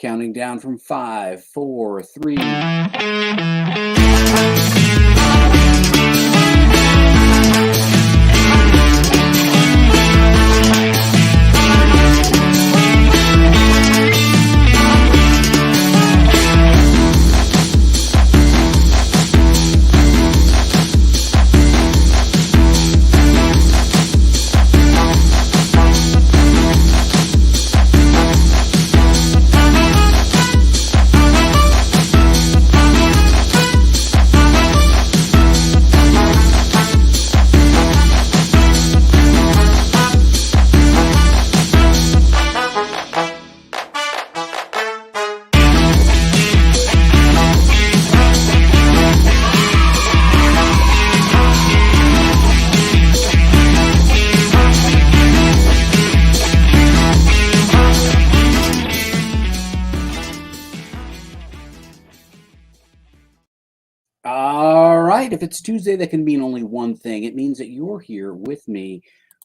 Counting down from 5, 4, 3. If it's Tuesday, that can mean only one thing. It means that you're here with me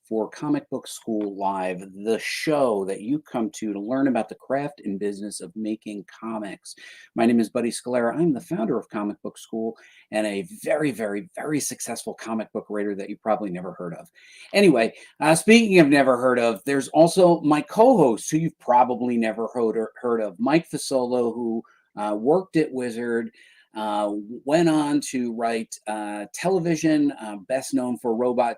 for Comic Book School Live, the show that you come to learn about the craft and business of making comics. My name is Buddy Scalera. I'm the founder of Comic Book School and a very, very, very successful comic book writer that you probably never heard of. Anyway, speaking of never heard of, there's also my co-host who you've probably never heard of, Mike Fasolo, who worked at Wizard, went on to write television, best known for Robot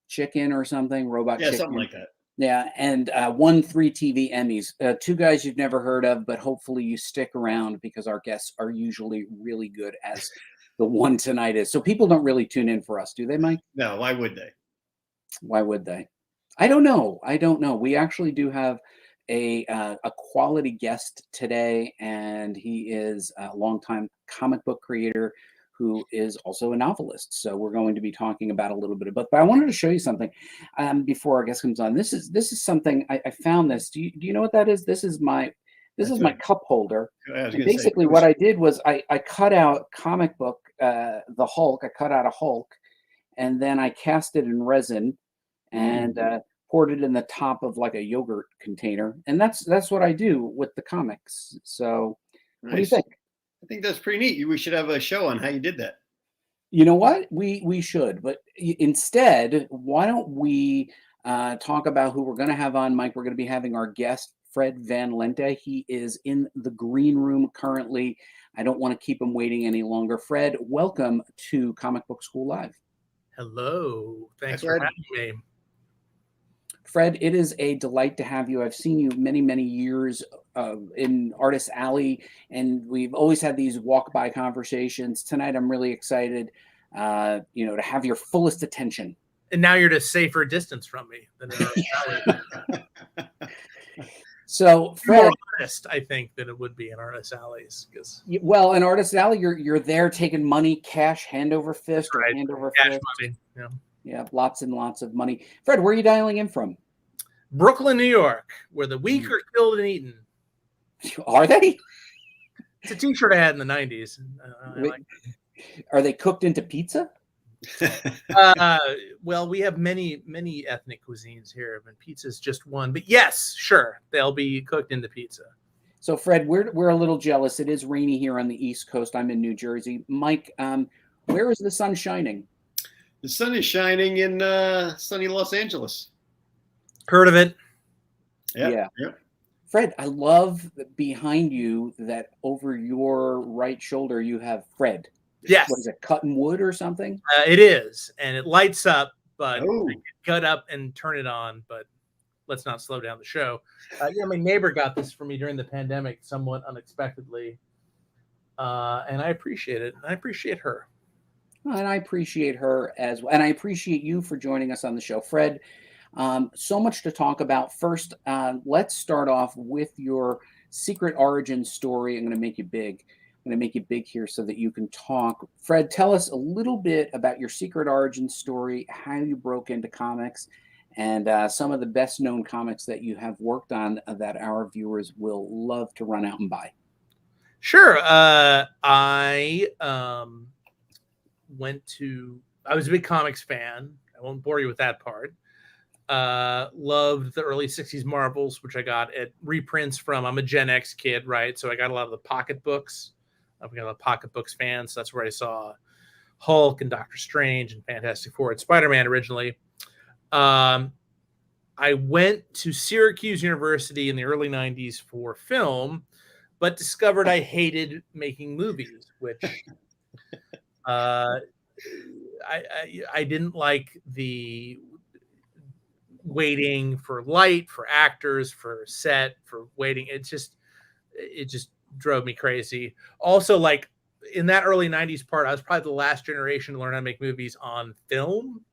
Chicken or something. Chicken. Something like that. Yeah, and won 3 TV Emmys. 2 guys you've never heard of, but hopefully you stick around because our guests are usually really good, as the one tonight is. So people don't really tune in for us, do they, Mike? No, why would they? Why would they? I don't know. We actually do have a quality guest today, and he is a longtime comic book creator who is also a novelist. So we're going to be talking about a little bit of both. But I wanted to show you something before our guest comes on. This is something I found. This. Do you know what that is? This is my cup holder. Basically, what I did was I cut out comic book the Hulk. I cut out a Hulk, and then I cast it in resin and poured it in the top of like a yogurt container, and that's what I do with the comics. So, nice. What do you think? I think that's pretty neat. We should have a show on how you did that. You know what? We should, but instead, why don't we talk about who we're going to have on, Mike? We're going to be having our guest, Fred Van Lente. He is in the green room currently. I don't want to keep him waiting any longer. Fred, welcome to Comic Book School Live. Hello. Thanks for having me. Fred, it is a delight to have you. I've seen you many, many years in Artist Alley, and we've always had these walk-by conversations. Tonight, I'm really excited, to have your fullest attention. And now you're at a safer distance from me than in Artist Alley. So, Fred, more honest, I think, than it would be in Artist Alleys. Well, in Artist Alley, you're there taking money, cash, hand over fist, or right. Hand over cash fist. Money. Yeah, lots and lots of money. Fred, where are you dialing in from? Brooklyn, New York, where the weak are killed and eaten. Are they? It's a T-shirt I had in the 90s. Are they cooked into pizza? Well, we have many ethnic cuisines here, but pizza's just one. But yes, sure, they'll be cooked into pizza. So, Fred, we're a little jealous. It is rainy here on the East Coast. I'm in New Jersey. Mike, where is the sun shining? The sun is shining in sunny Los Angeles. Heard of it? Yeah. Fred, I love behind you that over your right shoulder you have Fred. Yes. What is it, cutting wood or something? It is, and it lights up, but I can cut up and turn it on, but let's not slow down the show. My neighbor got this for me during the pandemic somewhat unexpectedly, and I appreciate it, and I appreciate her. And I appreciate her as well, and I appreciate you for joining us on the show. Fred, so much to talk about. First, let's start off with your secret origin story. I'm going to make you big. I'm going to make you big here so that you can talk. Fred, tell us a little bit about your secret origin story, how you broke into comics, and some of the best known comics that you have worked on that our viewers will love to run out and buy. Sure. I was a big comics fan. I won't bore you with that part. Loved the early 60s Marvels, which I got at reprints from, I'm a Gen X kid, right? So I got a lot of the pocket books. I've got a lot of pocket books fans. So that's where I saw Hulk and Doctor Strange and Fantastic Four and Spider-Man originally. I went to Syracuse University in the early 90s for film, but discovered I hated making movies, which I didn't like the waiting for light, for actors, for set, for waiting. It just drove me crazy. Also, like in that early 90s part, I was probably the last generation to learn how to make movies on film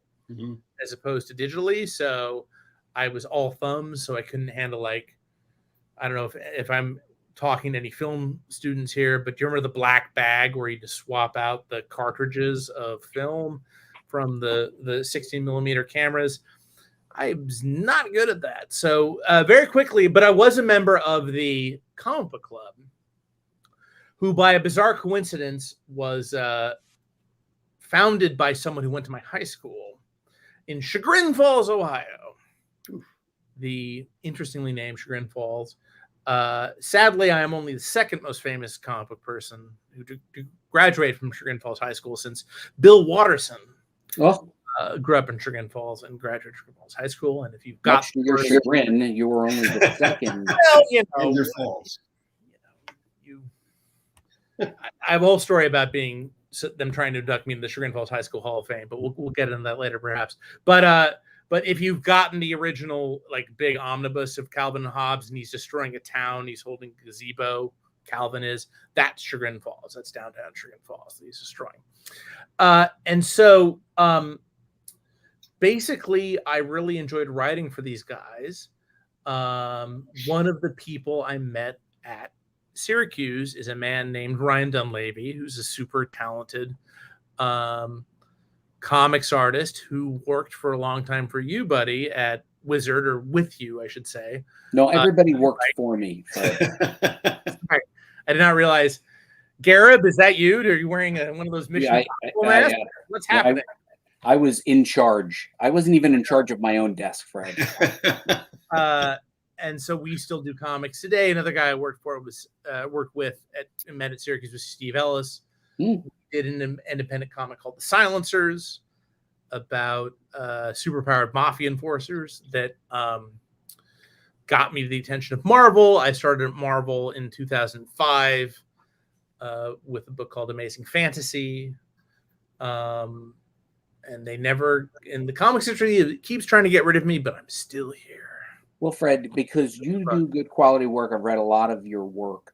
as opposed to digitally. So I was all thumbs, so I couldn't handle, like, I don't know if I'm talking to any film students here, but do you remember the black bag where you just swap out the cartridges of film from the 16 millimeter cameras? I was not good at that. So very quickly, but I was a member of the comic book club, who by a bizarre coincidence was founded by someone who went to my high school in Chagrin Falls, Ohio. The interestingly named Chagrin Falls. Sadly, I am only the second most famous comic book person who graduated from Chagrin Falls High School, since Bill Watterson grew up in Chagrin Falls and graduated Chagrin Falls High School. And if you've got your chagrin, you were only the second. Well, you know, Falls. I have a whole story about them trying to induct me in the Chagrin Falls High School Hall of Fame, but we'll get into that later, perhaps. But if you've gotten the original, like, big omnibus of Calvin and Hobbes, and he's destroying a town, he's holding a gazebo, Calvin is, that's Chagrin Falls. That's downtown Chagrin Falls that he's destroying. And so basically, I really enjoyed writing for these guys. One of the people I met at Syracuse is a man named Ryan Dunleavy, who's a super talented comics artist who worked for a long time for you, Buddy, at Wizard, or with you, I should say. No, everybody worked for me. Right. I did not realize. Garib, is that you? Are you wearing one of those mission masks? What's happening? I was in charge. I wasn't even in charge of my own desk, Fred. And so we still do comics today. Another guy I worked with met at Syracuse was Steve Ellis. We did an independent comic called The Silencers about superpowered mafia enforcers that got me to the attention of Marvel. I started at Marvel in 2005 with a book called Amazing Fantasy. And they never, in the comics industry, it keeps trying to get rid of me, but I'm still here. Well, Fred, because you do good quality work, I've read a lot of your work,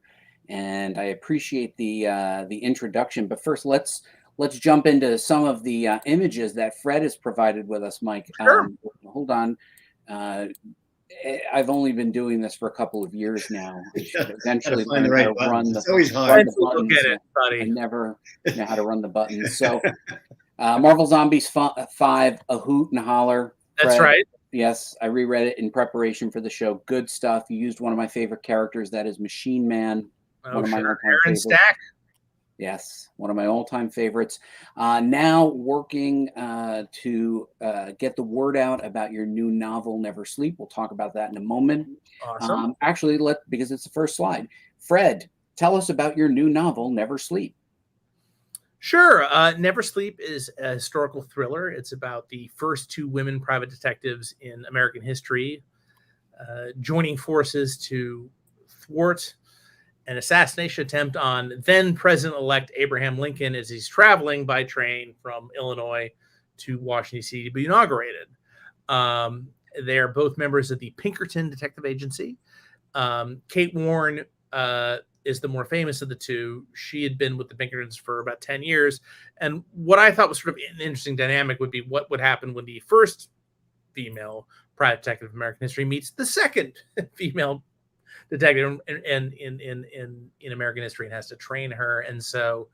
and I appreciate the introduction. But first, let's jump into some of the images that Fred has provided with us, Mike. Sure. Hold on. I've only been doing this for a couple of years now. I should eventually learn how to run the buttons. Get it, buddy. I never know how to run the buttons. So, Marvel Zombies 5, A Hoot and Holler. That's Fred, right. Yes, I reread it in preparation for the show. Good stuff. You used one of my favorite characters, that is Machine Man. One of my all-time favorites. Stack. Yes, one of my all-time favorites. Now working to get the word out about your new novel, Never Sleep. We'll talk about that in a moment. Awesome. Actually, because it's the first slide. Fred, tell us about your new novel, Never Sleep. Sure. Never Sleep is a historical thriller. It's about the first two women private detectives in American history joining forces to thwart an assassination attempt on then President-elect Abraham Lincoln as he's traveling by train from Illinois to Washington, D.C. to be inaugurated. They are both members of the Pinkerton Detective Agency. Kate Warren is the more famous of the two. She had been with the Pinkertons for about 10 years. And what I thought was sort of an interesting dynamic would be what would happen when the first female private detective of American history meets the second female detective in American history and has to train her. And so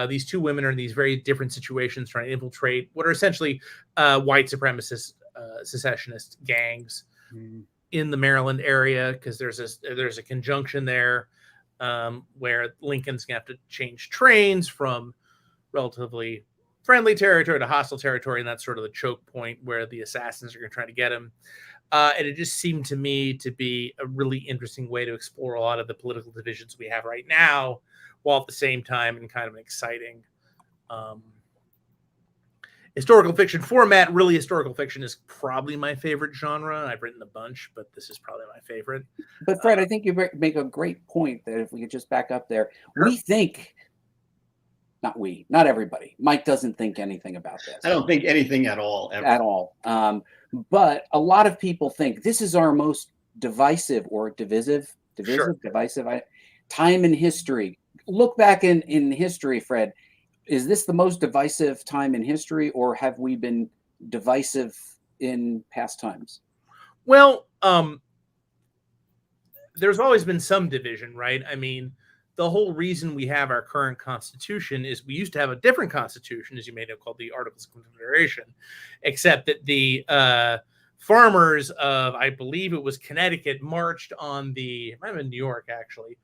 these two women are in these very different situations trying to infiltrate what are essentially white supremacist secessionist gangs in the Maryland area, because there's a conjunction there where Lincoln's gonna have to change trains from relatively friendly territory to hostile territory, and that's sort of the choke point where the assassins are going to try to get him. And it just seemed to me to be a really interesting way to explore a lot of the political divisions we have right now, while at the same time in kind of an exciting historical fiction format. Really, historical fiction is probably my favorite genre. I've written a bunch, but this is probably my favorite. But Fred, I think you make a great point that if we could just back up there, we think, not everybody. Mike doesn't think anything about this. I don't think anything at all. Ever. At all. But a lot of people think this is our most divisive or divisive, divisive time in history. Look back in history, Fred. Is this the most divisive time in history, or have we been divisive in past times? Well, there's always been some division, right? I mean, the whole reason we have our current constitution is we used to have a different constitution, as you may know, called the Articles of Confederation, except that the farmers of, I believe it was Connecticut, marched on it might have been New York, actually,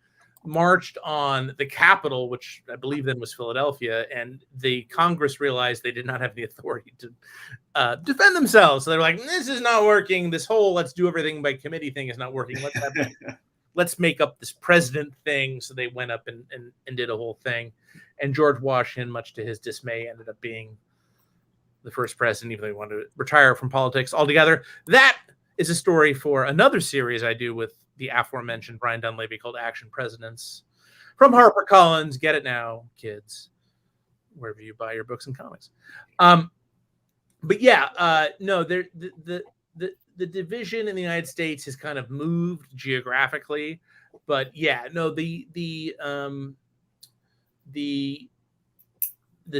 marched on the capital, which I believe then was Philadelphia, and the Congress realized they did not have the authority to defend themselves. So they're like, this is not working. This whole let's do everything by committee thing is not working. Let's make up this president thing. So they went up and did a whole thing. And George Washington, much to his dismay, ended up being the first president, even though he wanted to retire from politics altogether. That is a story for another series I do with the aforementioned Brian Dunleavy called Action Presidents from HarperCollins. Get it now, kids, wherever you buy your books and comics. But yeah, no, the division in the United States has kind of moved geographically, but yeah, no, the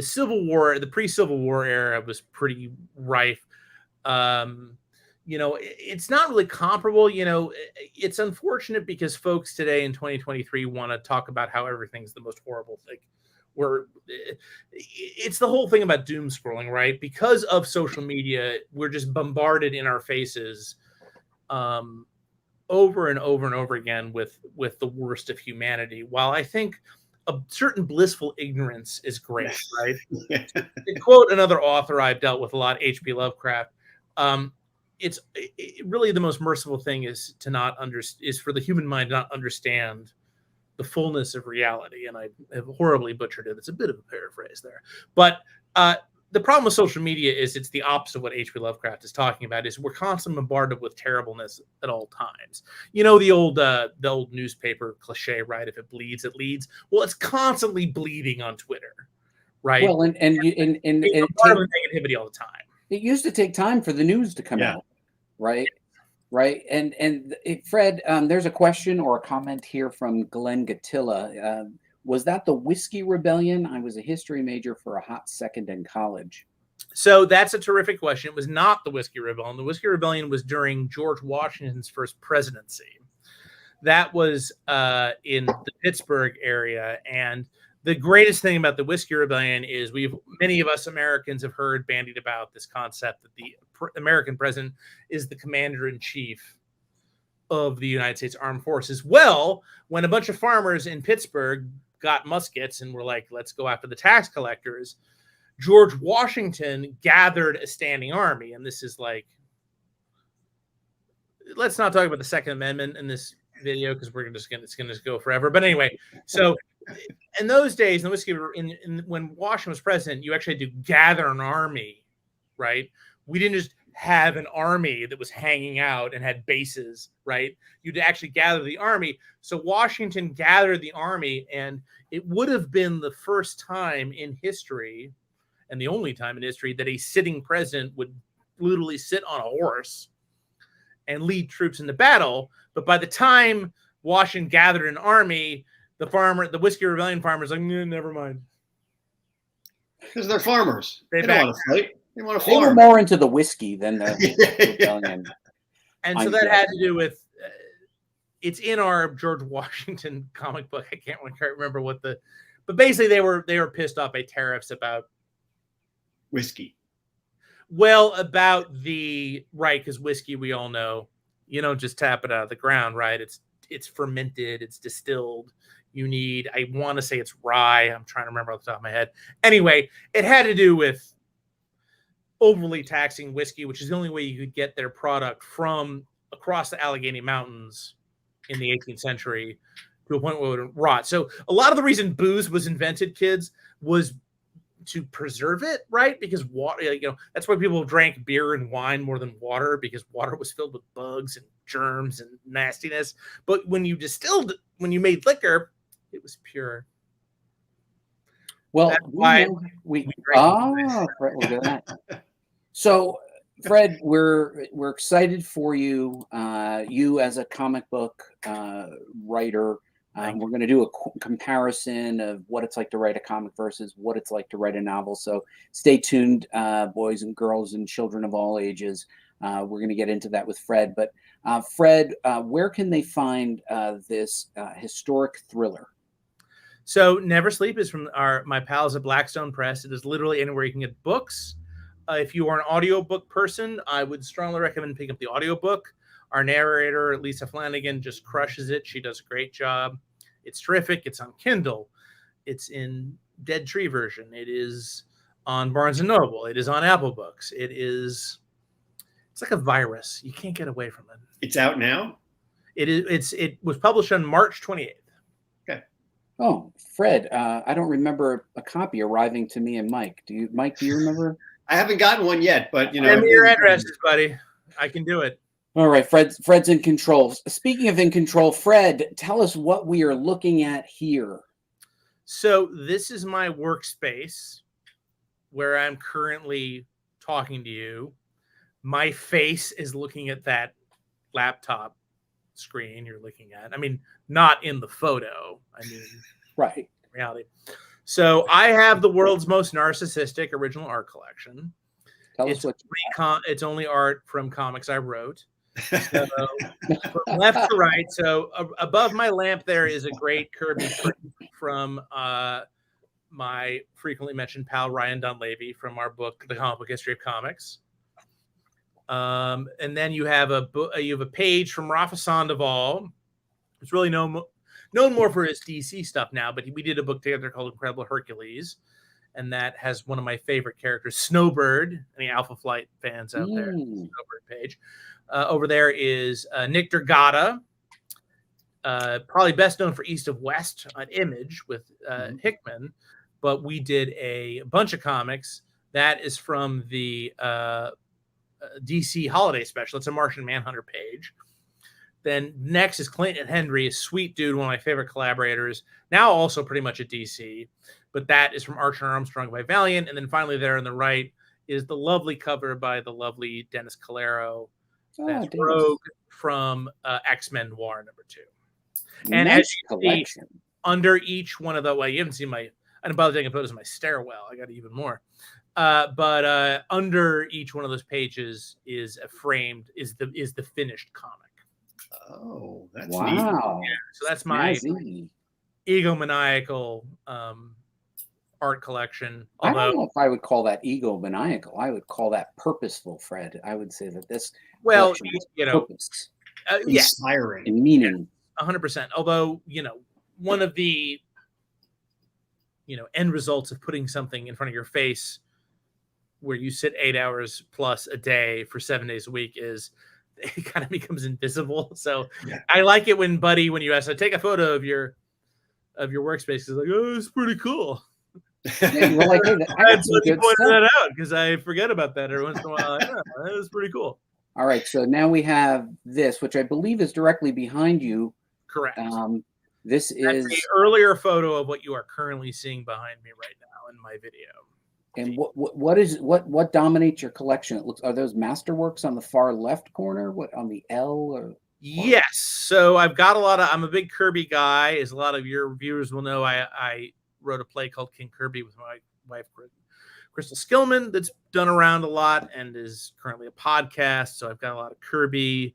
Civil War, the pre-Civil War era was pretty rife. It's not really comparable. It's unfortunate because folks today in 2023 want to talk about how everything's the most horrible thing. It's the whole thing about doom scrolling, right? Because of social media, we're just bombarded in our faces over and over and over again with the worst of humanity. While I think a certain blissful ignorance is great, right? To quote another author I've dealt with a lot, H.P. Lovecraft, it's really the most merciful thing is for the human mind to not understand the fullness of reality. And I have horribly butchered it. It's a bit of a paraphrase there. But the problem with social media is it's the opposite of what H.P. Lovecraft is talking about, is we're constantly bombarded with terribleness at all times. The old newspaper cliche, right? If it bleeds, it leads. Well, it's constantly bleeding on Twitter, right? Well, and negativity all the time. It used to take time for the news to come out, right? Right. And Fred, there's a question or a comment here from Glenn Gatilla. Was that the Whiskey Rebellion? I was a history major for a hot second in college. So that's a terrific question. It was not the Whiskey Rebellion. The Whiskey Rebellion was during George Washington's first presidency. That was in the Pittsburgh area. And the greatest thing about the Whiskey Rebellion is many of us Americans have heard bandied about this concept that the American president is the commander-in-chief of the United States Armed Forces. Well, when a bunch of farmers in Pittsburgh got muskets and were like, let's go after the tax collectors, George Washington gathered a standing army. And this is like, let's not talk about the Second Amendment in this video because it's going to go forever. But anyway, so in those days, when Washington was president, you actually had to gather an army, right? We didn't just have an army that was hanging out and had bases, right? You'd actually gather the army. So Washington gathered the army, and it would have been the first time in history, and the only time in history, that a sitting president would literally sit on a horse and lead troops into battle. But by the time Washington gathered an army, the Whiskey Rebellion farmers like, never mind. Because they're farmers. They don't want to fight. They want to farm. They were more into the whiskey than the rebellion. And so that had to do with, it's in our George Washington comic book. I can't remember but basically they were pissed off by tariffs about whiskey. Well, about because whiskey, we all know, you don't just tap it out of the ground, right? It's fermented, it's distilled. You need, I want to say it's rye. I'm trying to remember off the top of my head. Anyway, it had to do with overly taxing whiskey, which is the only way you could get their product from across the Allegheny Mountains in the 18th century to a point where it would rot. So a lot of the reason booze was invented, kids, was to preserve it, right? Because water, that's why people drank beer and wine more than water, because water was filled with bugs and germs and nastiness. But when you made liquor, it was pure. Well, that's why we Fred, look at that. So, Fred, we're excited for you. You as a comic book writer. We're going to do a comparison of what it's like to write a comic versus what it's like to write a novel. So stay tuned, boys and girls and children of all ages. We're going to get into that with Fred. But Fred, where can they find this historic thriller? So Never Sleep is from my pals at Blackstone Press. It is literally anywhere you can get books. If you are an audiobook person, I would strongly recommend picking up the audiobook. Our narrator, Lisa Flanagan, just crushes it. She does a great job. It's terrific. It's on Kindle. It's in Dead Tree version. It is on Barnes & Noble. It is on Apple Books. It's like a virus. You can't get away from it. It's out now? It was published on March 28th. Okay. Oh, Fred, I don't remember a copy arriving to me and Mike. Mike, do you remember? I haven't gotten one yet, but Send me your addresses, buddy. I can do it. All right, Fred's in control. Speaking of in control, Fred, tell us what we are looking at here. So this is my workspace where I'm currently talking to you. My face is looking at that laptop screen you're looking at. I mean, not in the photo. I mean, right. Reality. So I have the world's most narcissistic original art collection. Tell us what it's only art from comics I wrote. So from left to right. So above my lamp there is a great Kirby from my frequently mentioned pal Ryan Dunleavy from our book, The Comic Book History of Comics. And then you have a page from Rafa Sandoval. It's really known more for his DC stuff now, but we did a book together called Incredible Hercules. And that has one of my favorite characters, Snowbird. Any Alpha Flight fans out there? Snowbird page. Over there is Nick Dragata, probably best known for East of West on Image with Hickman. But we did a bunch of comics. That is from the DC Holiday Special. It's a Martian Manhunter page. Then next is Clayton Henry, a sweet dude, one of my favorite collaborators. Now also pretty much at DC. But that is from Archer Armstrong by Valiant. And then finally there on the right is the lovely cover by the lovely Dennis Calero. That's Rogue from X-Men Noir #2. And nice as you collection. See, under each one of the, well, you haven't seen I didn't bother taking photos of my stairwell. I got even more. But under each one of those pages is the finished comic. Oh, that's wow. neat. Yeah, so that's my egomaniacal art collection. Although, I don't know if I would call that egomaniacal. I would call that purposeful, Fred. I would say that this purpose, inspiring, and meaning. 100%. Although, one of the end results of putting something in front of your face where you sit 8 hours plus a day for 7 days a week is it kind of becomes invisible. So I like it when Buddy, when you ask, so take a photo of your workspace, is like, oh, it's pretty cool. Yeah, you're like, hey, that's what you pointed that out because I forget about that every once in a while. Yeah, that was pretty cool. All right, so now we have this, which I believe is directly behind you. Correct. That's is the earlier photo of what you are currently seeing behind me right now in my video. And what dominates your collection? Are those masterworks on the far left corner? What on the L or? Yes. So I've got I'm a big Kirby guy, as a lot of your viewers will know. I wrote a play called King Kirby with my wife, Crystal Skillman, that's done around a lot and is currently a podcast. So I've got a lot of Kirby,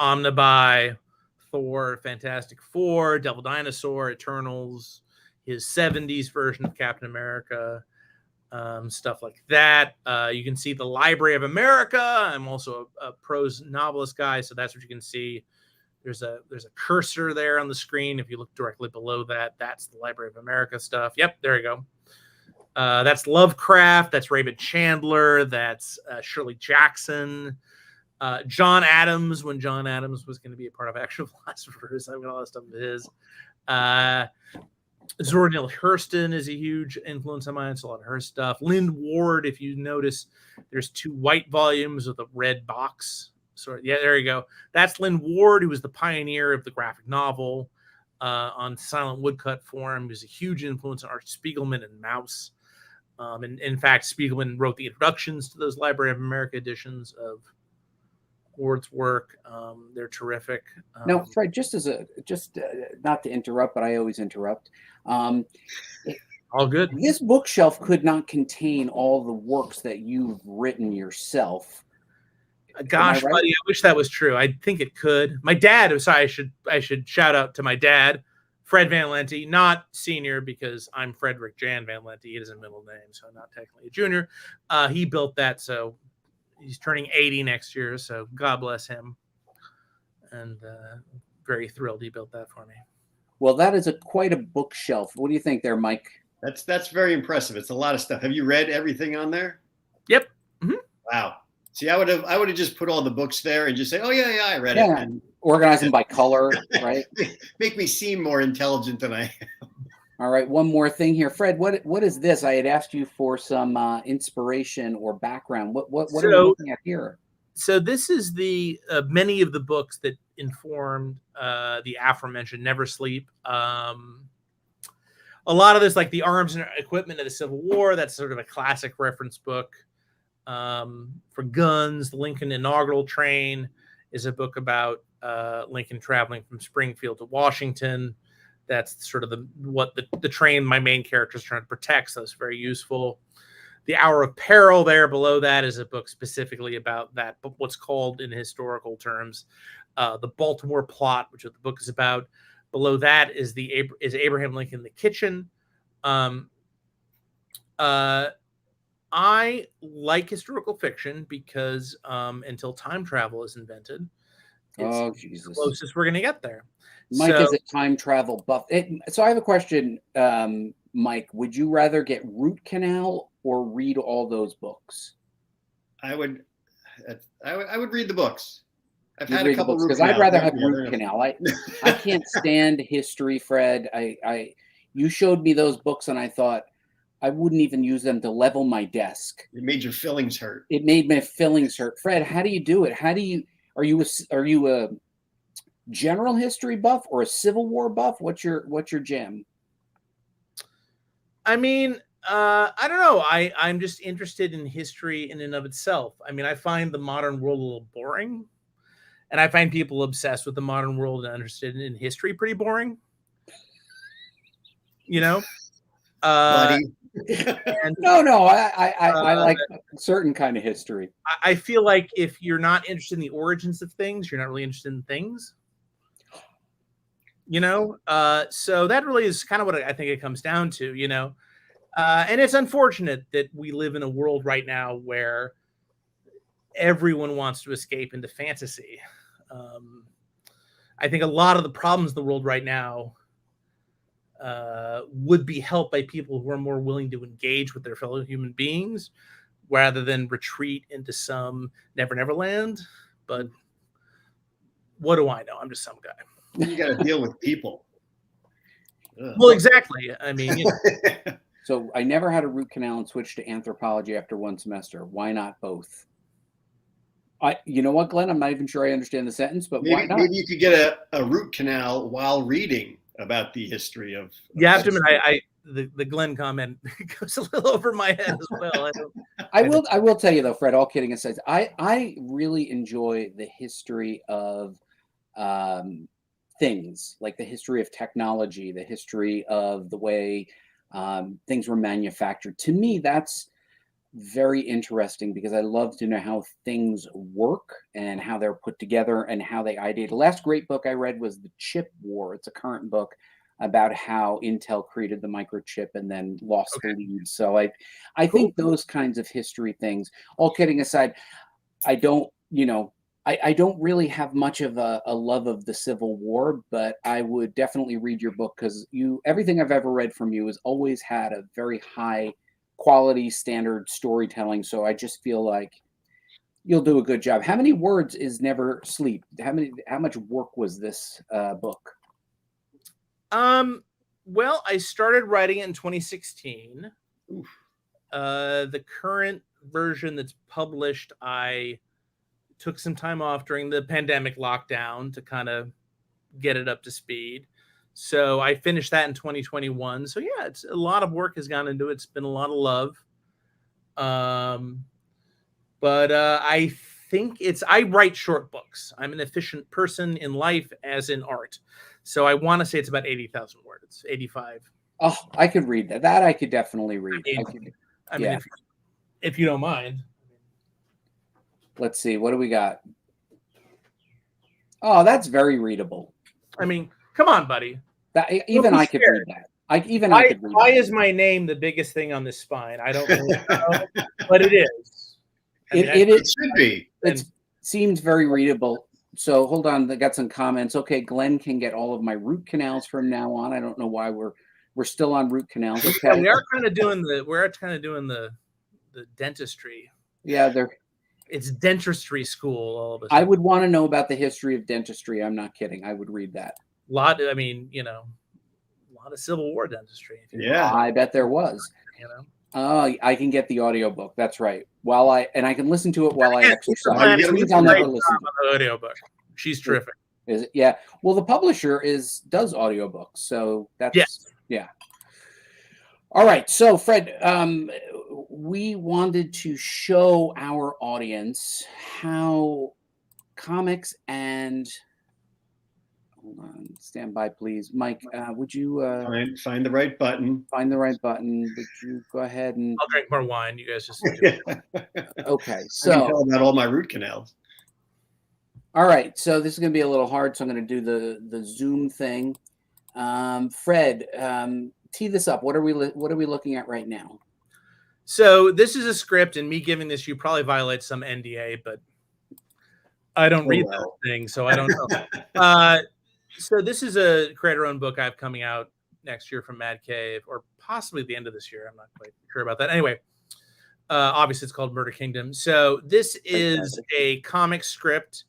Omnibuy, Thor, Fantastic Four, Devil Dinosaur, Eternals, his 70s version of Captain America, stuff like that. You can see the Library of America. I'm also a prose novelist guy, so that's what you can see. There's a cursor there on the screen. If you look directly below that, that's the Library of America stuff. Yep, there you go. That's Lovecraft. That's Raymond Chandler. That's Shirley Jackson. John Adams, when John Adams was going to be a part of Actual Philosophers. I've got all that stuff of his. Zora Neale Hurston is a huge influence on mine. It's a lot of her stuff. Lynn Ward, if you notice, there's 2 white volumes with a red box. So yeah, there you go. That's Lynn Ward, who was the pioneer of the graphic novel on silent woodcut form. He was a huge influence on Art Spiegelman and Mouse. And in fact, Spiegelman wrote the introductions to those Library of America editions of Ward's work. They're terrific. Now, Fred, just not to interrupt, but I always interrupt. All good. This bookshelf could not contain all the works that you've written yourself. Gosh, right? Buddy, I wish that was true. I think it could. My dad, sorry, I should shout out to my dad, Fred Van Lente, not senior because I'm Frederick Jan Van Lente. He is a middle name, so not technically a junior. He built that, so he's turning 80 next year, so God bless him. And very thrilled he built that for me. Well, that is quite a bookshelf. What do you think there, Mike? That's very impressive. It's a lot of stuff. Have you read everything on there? Yep. Mm-hmm. Wow. See, I would have just put all the books there and just say, oh yeah, I read it. And organize them by color, right? Make me seem more intelligent than I am. All right, one more thing here, Fred. What is this? I had asked you for some inspiration or background. What are we looking at here? So this is the many of the books that informed the aforementioned Never Sleep. A lot of this, like the Arms and Equipment of the Civil War, that's sort of a classic reference book. For guns, the Lincoln Inaugural Train is a book about Lincoln traveling from Springfield to Washington. That's sort of the train my main character is trying to protect, so it's very useful. The Hour of Peril there below that is a book specifically about that, but what's called in historical terms the Baltimore Plot, which is what the book is about. Below that is Abraham Lincoln the Kitchen. I like historical fiction because until time travel is invented, it's the closest we're going to get there. Mike is a time travel buff. So I have a question, Mike. Would you rather get root canal or read all those books? I would read the books. I've had a couple because I'd rather have root canal. I can't stand history, Fred. You showed me those books and I thought I wouldn't even use them to level my desk. It made your fillings hurt. It made my fillings hurt. Fred, how do you do it? Are you a general history buff or a Civil War buff? What's your jam? I mean, I don't know. I'm just interested in history in and of itself. I mean, I find the modern world a little boring, and I find people obsessed with the modern world and interested in history pretty boring. You know, Buddy. No. I like a certain kind of history. I feel like if you're not interested in the origins of things, you're not really interested in things. You know, so that really is kind of what I think it comes down to. You know, and it's unfortunate that we live in a world right now where everyone wants to escape into fantasy. I think a lot of the problems in the world right now would be helped by people who are more willing to engage with their fellow human beings rather than retreat into some Never Land. But what do I know? I'm just some guy. You got to deal with people. Ugh. Well, exactly. I mean, you know. So I never had a root canal and switched to anthropology after one semester. Why not both? You know what, Glenn? I'm not even sure I understand the sentence, but why not? Maybe you could get a root canal while reading about the history of. You have to admit, the Glenn comment goes a little over my head as well. I will tell you though, Fred. All kidding aside, I really enjoy the history of things, like the history of technology, the history of the way things were manufactured. To me, that's very interesting because I love to know how things work and how they're put together and how they ideate. The last great book I read was The Chip War. It's a current book about how Intel created the microchip and then lost the lead. So I think those kinds of history things, all kidding aside, I I don't really have much of a love of the Civil War, but I would definitely read your book because everything I've ever read from you has always had a very high quality standard storytelling. So I just feel like you'll do a good job. How many words is Never Sleep? How much work was this book? Well, I started writing it in 2016. The current version that's published, I took some time off during the pandemic lockdown to kind of get it up to speed. So I finished that in 2021. So yeah, it's a lot of work has gone into it. It's been a lot of love. But I think I write short books. I'm an efficient person in life as in art. So I want to say it's about 80,000 words, 85. Oh, I could read that. That I could definitely read. I mean, if you don't mind. Let's see. What do we got? Oh, that's very readable. I mean, come on, buddy. Even I could read that. I could read why that. is my name the biggest thing on this spine? I don't really know, but it is. It should be. It seems very readable. So hold on. I got some comments. Okay, Glenn can get all of my root canals from now on. I don't know why we're still on root canals. Okay. Yeah, we are kind of doing the dentistry. Yeah, it's dentistry school. All of us. I would want to know about the history of dentistry. I'm not kidding. I would read that. A lot of Civil War dentistry. Yeah, I bet there was. Oh, I can get the audiobook. That's right. I can listen to it while I exercise. I'll never listen to the audiobook. She's terrific. Is it? Yeah. Well, the publisher does audiobooks, so that's yeah. All right. So, Fred, we wanted to show our audience how comics and hold on, stand by, please, Mike. Would you find the right button? Find the right button. Would you go ahead and? I'll drink more wine. You guys just. Okay. So I can tell about all my root canals. All right. So this is going to be a little hard. So I'm going to do the Zoom thing. Fred, tee this up. What are we looking at right now? So this is a script, and me giving this, you probably violate some NDA, but I don't read those things, so I don't know. So this is a creator-owned book I have coming out next year from Mad Cave, or possibly the end of this year. I'm not quite sure about that. Anyway, obviously it's called Murder Kingdom. So this is a comic script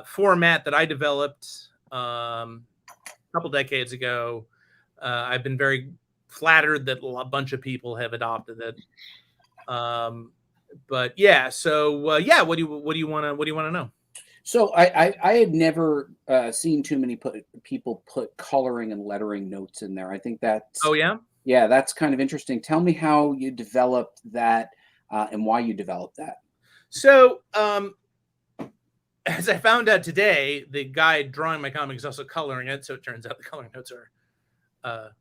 format that I developed a couple decades ago. I've been very flattered that a bunch of people have adopted it. But yeah, so yeah, what do you want to know? So I had never seen too many people put coloring and lettering notes in there. I think that's yeah, that's kind of interesting. Tell me how you developed that and why you developed that. So as I found out today, the guy drawing my comic is also coloring it. So it turns out the coloring notes are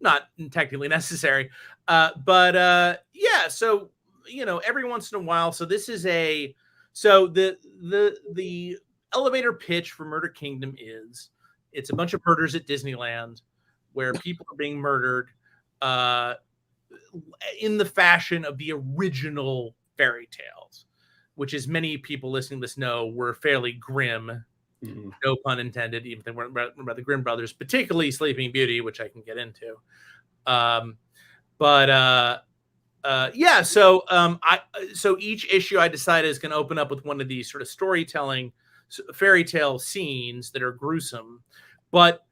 not technically necessary. But yeah, so every once in a while. So this is the elevator pitch for Murder Kingdom is it's a bunch of murders at Disneyland where people are being murdered in the fashion of the original fairy tales, which, as many people listening to this know, were fairly grim. Mm-hmm. No pun intended, even if they weren't about the Grimm brothers, particularly Sleeping Beauty, which I can get into. Yeah, so each issue I decided is going to open up with one of these sort of storytelling fairy tale scenes that are gruesome, but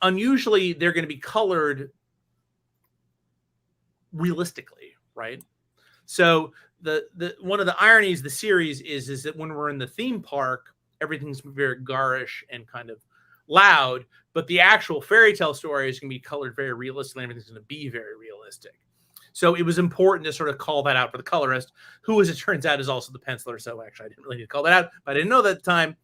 unusually they're going to be colored realistically, right? So the one of the ironies of the series is that when we're in the theme park, everything's very garish and kind of loud, but the actual fairy tale story is going to be colored very realistically, and everything's going to be very realistic. So it was important to sort of call that out for the colorist, who, as it turns out, is also the penciler. So actually, I didn't really need to call that out, but I didn't know that at the time.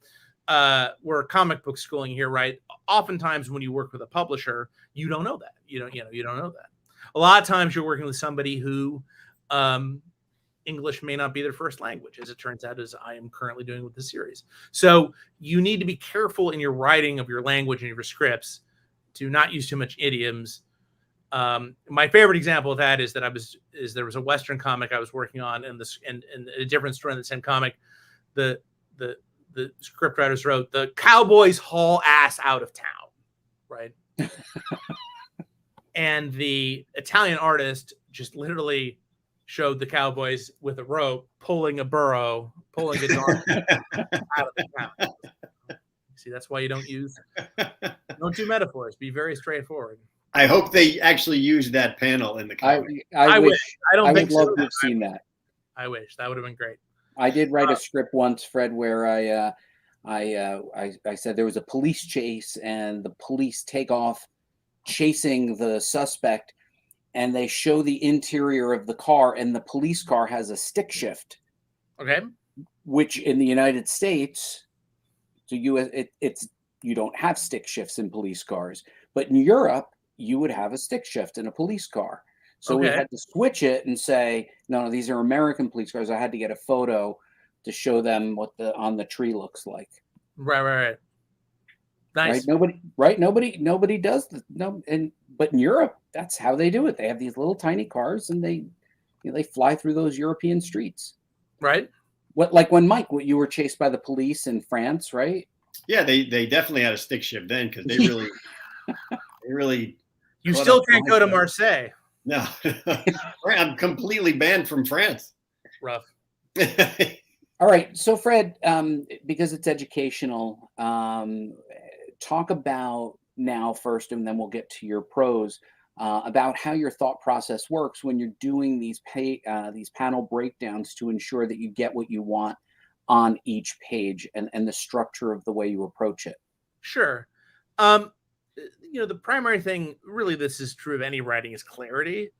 We're comic book schooling here, right? Oftentimes, when you work with a publisher, you don't know that. You don't know that. A lot of times, you're working with somebody who English may not be their first language, as it turns out, as I am currently doing with the series. So you need to be careful in your writing of your language and your scripts to not use too much idioms. My favorite example of that is that there was a Western comic I was working on, and a different story in the same comic the scriptwriters wrote, the Cowboys haul ass out of town, right? And the Italian artist just literally showed the Cowboys with a rope pulling a burro, pulling a dog out of the town. See, that's why you don't do metaphors. Be very straightforward. I hope they actually use that panel in the comic. I wish. I don't think would love so. to have seen that. I wish that would have been great. I did write a script once, Fred, where I said there was a police chase and the police take off chasing the suspect, and they show the interior of the car, and the police car has a stick shift. Okay. Which in the United States, it's you don't have stick shifts in police cars, but in Europe you would have a stick shift in a police car. So we had to switch it and say, no, these are American police cars. I had to get a photo to show them what the on the tree looks like. Right. Nice. Nobody does but in Europe, that's how they do it. They have these little tiny cars, and they fly through those European streets. Right. Like when you were chased by the police in France, right? Yeah, they definitely had a stick shift then, because they really. You still can't go to Marseille. No, I'm completely banned from France. Rough. All right, so Fred, because it's educational, talk about now first, and then we'll get to your prose, about how your thought process works when you're doing these panel breakdowns to ensure that you get what you want on each page, and the structure of the way you approach it. Sure. The primary thing, really, this is true of any writing, is clarity.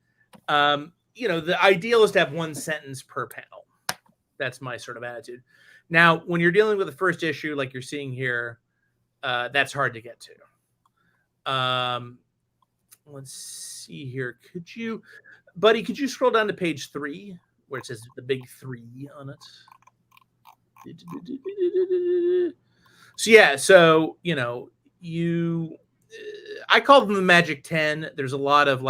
The ideal is to have one sentence per panel. That's my sort of attitude. Now, when you're dealing with the first issue, like you're seeing here, that's hard to get to. Let's see here. Buddy, could you scroll down to page 3 where it says the big 3 on it? So I call them the Magic 10. There's a lot of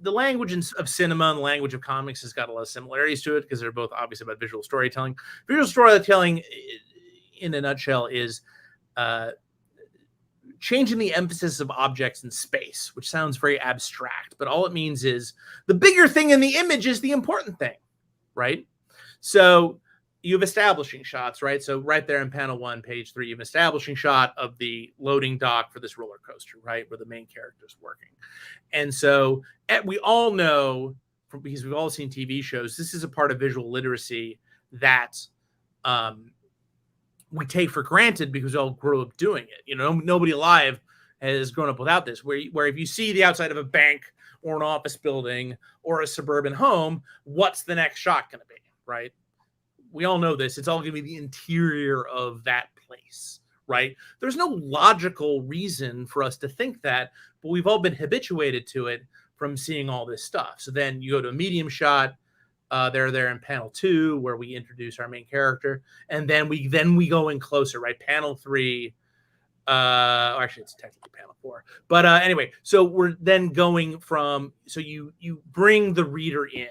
the language of cinema and the language of comics has got a lot of similarities to it, because they're both obviously about visual storytelling. Visual storytelling, in a nutshell, is changing the emphasis of objects in space, which sounds very abstract, but all it means is the bigger thing in the image is the important thing, right? So you have establishing shots, right? So right there in panel 1, page 3, you have an establishing shot of the loading dock for this roller coaster, right, where the main character is working. And so we all know, because we've all seen TV shows, this is a part of visual literacy that we take for granted because we all grew up doing it. Nobody alive has grown up without this, where if you see the outside of a bank or an office building or a suburban home, what's the next shot going to be, right? We all know this. It's all going to be the interior of that place, right? There's no logical reason for us to think that, but we've all been habituated to it from seeing all this stuff. So then you go to a medium shot. They're there in panel 2 where we introduce our main character, and then we go in closer, right? Panel 3. Actually, it's technically panel 4. But anyway, so we're then going from. So you bring the reader in.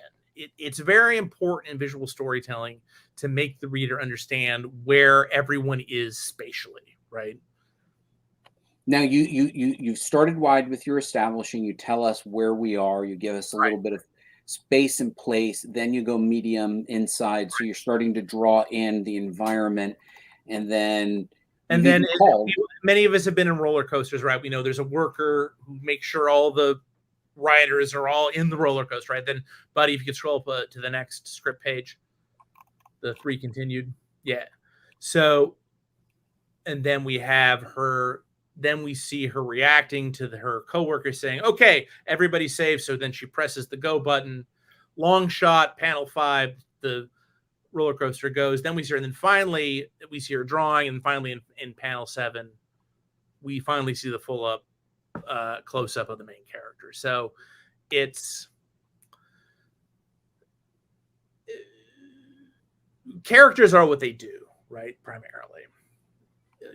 It's very important in visual storytelling to make the reader understand where everyone is spatially, right? Now you started wide with your establishing. You tell us where we are. You give us a little bit of space and place. Then you go medium inside. So you're starting to draw in the environment, and then many of us have been in roller coasters, right? We know there's a worker who makes sure all the riders are all in the roller coaster, right? Then, Buddy, if you could scroll up to the next script page, the 3 continued. Yeah. So, and then we have her, then we see her reacting to her coworker saying, okay, everybody's safe. So then she presses the go button. Long shot, panel 5, the roller coaster goes. Then we see her, and then finally we see her drawing, and finally in panel 7, we finally see the full up close up of the main character. So it's characters are what they do, right? Primarily.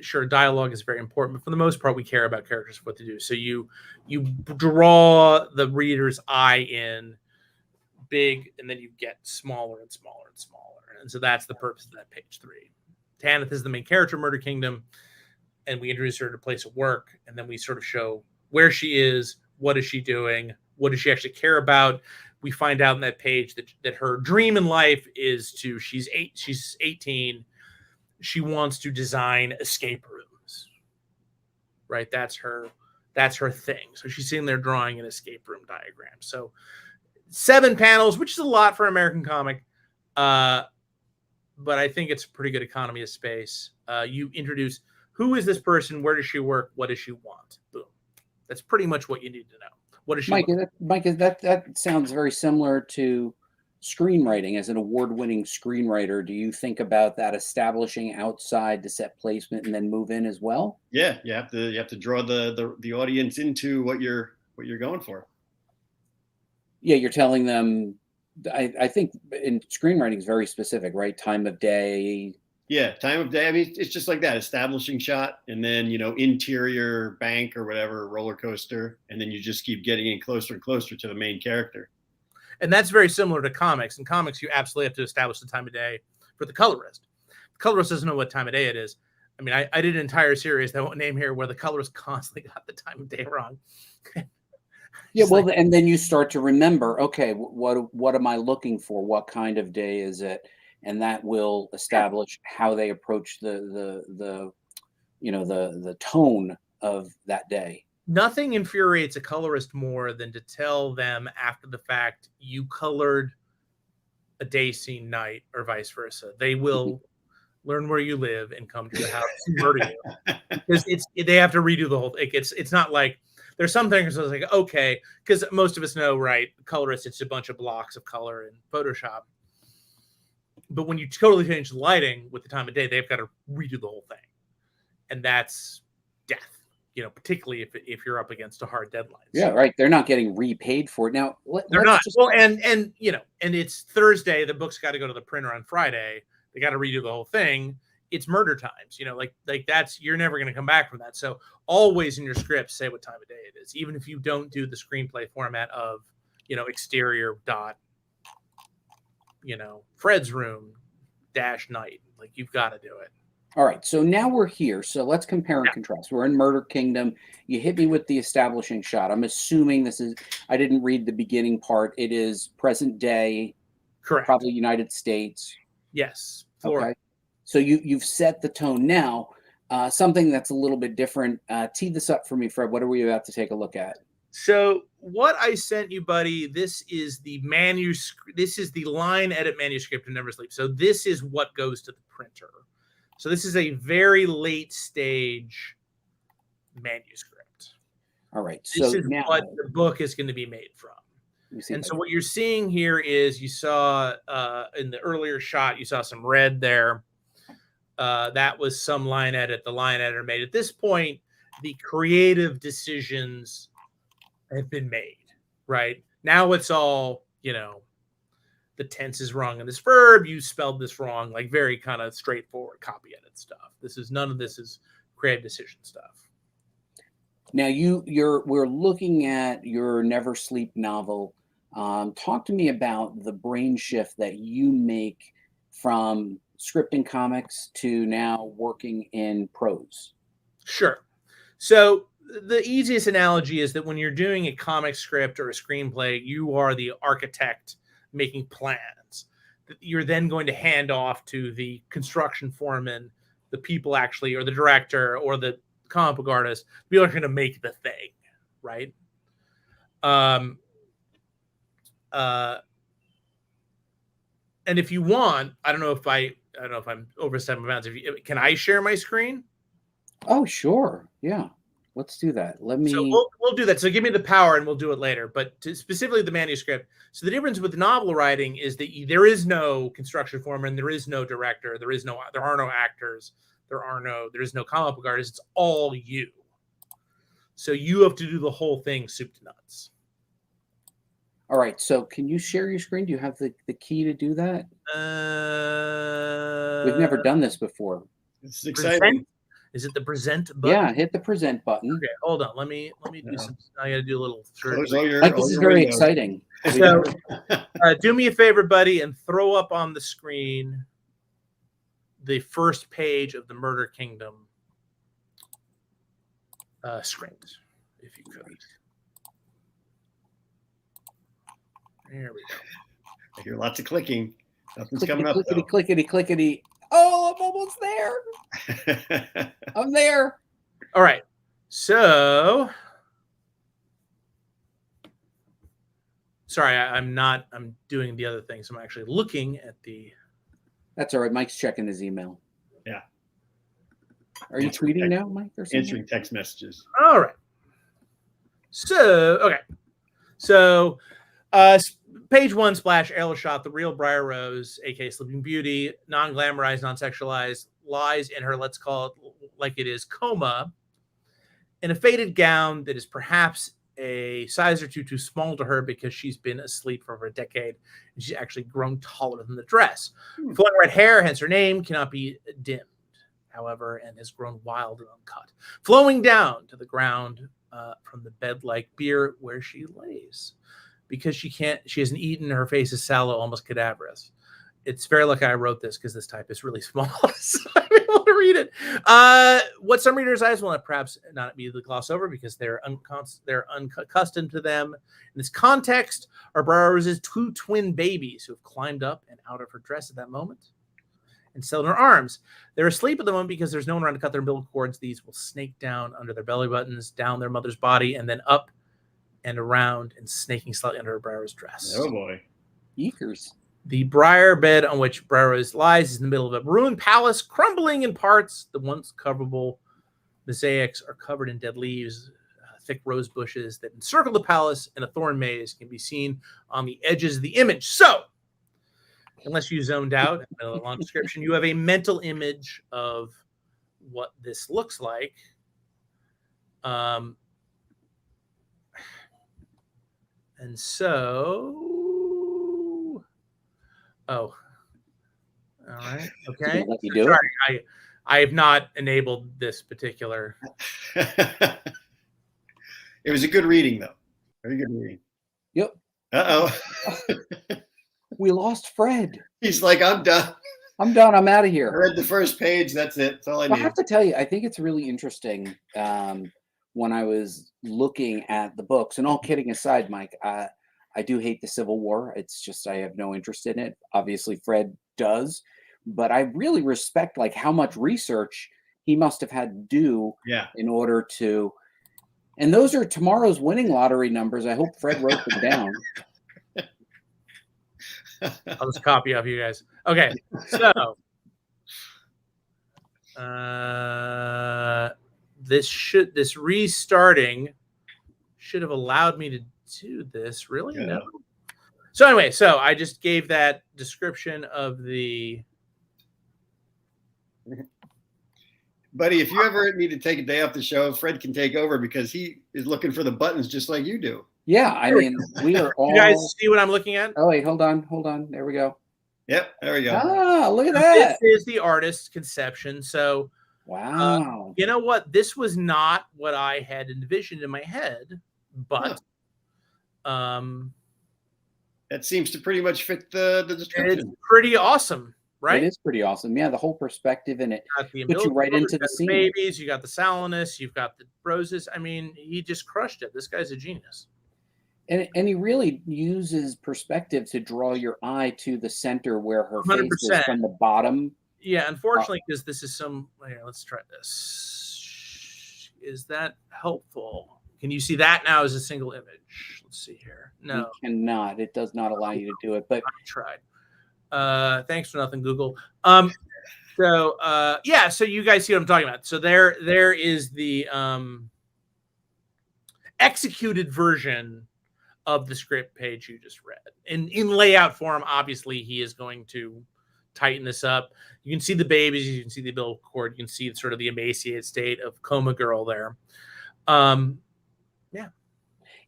Sure, dialogue is very important, but for the most part, we care about characters, what they do. So you draw the reader's eye in big, and then you get smaller and smaller and smaller. And so that's the purpose of that page 3. Tanith is the main character of Murder Kingdom, and we introduce her to place of work, and then we sort of show where she is, what is she doing, what does she actually care about. We find out in that page that her dream in life is she's 18. She wants to design escape rooms, right? That's her thing. So she's sitting there drawing an escape room diagram. So 7 panels, which is a lot for an American comic. But I think it's a pretty good economy of space. You introduce, who is this person? Where does she work? What does she want? Boom. That's pretty much what you need to know. What does she Mike, that sounds very similar to screenwriting. As an award-winning screenwriter, do you think about that establishing outside to set placement and then move in as well? Yeah, you have to draw the audience into what you're going for. Yeah, you're telling them. I think in screenwriting is very specific, right? Time of day. Yeah, time of day. I mean, it's just like that, establishing shot, and then, interior bank or whatever, roller coaster, and then you just keep getting in closer and closer to the main character. And that's very similar to comics. In comics, you absolutely have to establish the time of day for the colorist. The colorist doesn't know what time of day it is. I mean, I did an entire series that I won't name here where the colorist constantly got the time of day wrong. Yeah, well, and then you start to remember, okay, what am I looking for? What kind of day is it? And that will establish how they approach the tone of that day. Nothing infuriates a colorist more than to tell them after the fact you colored a day scene night or vice versa. They will learn where you live and come to your house and murder you, because they have to redo the whole thing. It's not like, there's some things that's like, okay, because most of us know, right, colorist, it's a bunch of blocks of color in Photoshop. But when you totally change the lighting with the time of day, they've got to redo the whole thing. And that's death, particularly if you're up against a hard deadline. Yeah, so, right. They're not getting repaid for it. Now, they're not. Well, and it's Thursday. The book's got to go to the printer on Friday. They got to redo the whole thing. It's murder times, like that's, you're never going to come back from that. So always in your script, say what time of day it is, even if you don't do the screenplay format of, exterior dot, Fred's room dash night. Like, you've got to do it. All right. So now we're here. So let's compare and contrast. We're in Murder Kingdom. You hit me with the establishing shot. I'm assuming I didn't read the beginning part. It is present day. Correct. Probably United States. Yes. Florida. Okay. So you've set the tone. Now, something that's a little bit different. Tee this up for me, Fred. What are we about to take a look at? So what I sent you, buddy, this is the manuscript. This is the line edit manuscript of Never Sleep. So this is what goes to the printer. So this is a very late stage manuscript. All right. This so is now, what the book is going to be made from. And so what you're seeing here is, you saw in the earlier shot, you saw some red there. That was some line edit the line editor made. At this point, the creative decisions have been made, right? Now it's all, the tense is wrong in this verb, you spelled this wrong, like very kind of straightforward copy edit stuff. None of this is creative decision stuff. Now we're looking at your Never Sleep novel. Talk to me about the brain shift that you make from scripting comics to now working in prose. Sure. So the easiest analogy is that when you're doing a comic script or a screenplay, you are the architect making plans that you're then going to hand off to the construction foreman, the people actually, or the director or the comic book artist. People are going to make the thing, right? And if you want, I don't know if I'm overstepping bounds. Can I share my screen? Oh, sure. Yeah. Let's do that. So we'll do that. So give me the power and we'll do it later. But specifically the manuscript. So the difference with novel writing is that there is no construction foreman, there is no director, there are no actors, there is no comic book artist. It's all you. So you have to do the whole thing soup to nuts. All right. So can you share your screen? Do you have the key to do that? We've never done this before. It's exciting. Is it the present button? Yeah, hit the present button. Okay, hold on. Let me do some. I got to do a little. Mike, this is very exciting. So, do me a favor, buddy, and throw up on the screen the first page of the Murder Kingdom script, if you could. There we go. I hear lots of clicking. Nothing's Clickety, coming up. clickety, clickety, clickety. Oh, I'm almost there. I'm there. All right. So, sorry, I'm doing the other things. I'm actually looking at the. That's all right. Mike's checking his email. Yeah. Are you tweeting now, Mike? Or something? Answering text messages. All right. So, okay. So, page 1 splash, airless shot, the real Briar Rose, aka Sleeping Beauty, non-glamorized, non-sexualized, lies in her, let's call it like it is, coma, in a faded gown that is perhaps a size or two too small to her because she's been asleep for over a decade and she's actually grown taller than the dress. Flowing red hair, hence her name, cannot be dimmed, however, and has grown wild and uncut, flowing down to the ground from the bed-like bier where she lays. Because she hasn't eaten, her face is sallow, almost cadaverous. It's very lucky I wrote this because this type is really small, so I'm able to read it. What some readers' eyes will perhaps not immediately gloss over because they're unaccustomed to them. In this context, our Briar Rose's 2 twin babies who have climbed up and out of her dress at that moment and settled in her arms. They're asleep at the moment because there's no one around to cut their umbilical cords. These will snake down under their belly buttons, down their mother's body, and then up and around and snaking slightly under Briar's dress. Oh boy. Eekers. The briar bed on which Briar lies is in the middle of a ruined palace, crumbling in parts. The once coverable mosaics are covered in dead leaves. Thick rose bushes that encircle the palace, and a thorn maze can be seen on the edges of the image. So, unless you zoned out in a long description, you have a mental image of what this looks like. And so, all right, okay. Let you do it. Sorry, I have not enabled this particular. It was a good reading, though. Very good reading. Yep. Uh-oh. We lost Fred. He's like, I'm done. I'm done. I'm out of I here. read the first page. That's it. That's all I need. I have to tell you, I think it's really interesting. When I was looking at the books, and all kidding aside, Mike, I do hate the Civil War. It's just I have no interest in it. Obviously, Fred does, but I really respect like how much research he must have had to do in order to. And those are tomorrow's winning lottery numbers. I hope Fred wrote them down. I'll just copy off you guys. Okay, so this restarting should have allowed me to do this. Really? Yeah. No. So anyway, so I just gave that description of the. Buddy, if you ever need to take a day off the show, Fred can take over because he is looking for the buttons just like you do. Yeah, I mean, we are all. You guys see what I'm looking at? Oh wait, hold on. There we go. Yep, there we go. Ah, look at that. This is the artist's conception. So. Wow. You know what? This was not what I had envisioned in my head, but that seems to pretty much fit the description. It's pretty awesome, right? It is pretty awesome. Yeah, the whole perspective in it puts you right into the scene. Babies, you got the sallowness, you've got the roses. I mean, he just crushed it. This guy's a genius. And he really uses perspective to draw your eye to the center where her 100%. face is from the bottom. Yeah, unfortunately, because this is some. Here, let's try this. Is that helpful? Can you see that now as a single image? Let's see here. No, you cannot. It does not allow you to do it. But I tried. Thanks for nothing, Google. So yeah, so you guys see what I'm talking about. So there is the executed version of the script page you just read. In layout form, obviously, he is going to tighten this up. You can see the babies, you can see the umbilical cord, you can see sort of the emaciated state of coma girl there. Yeah,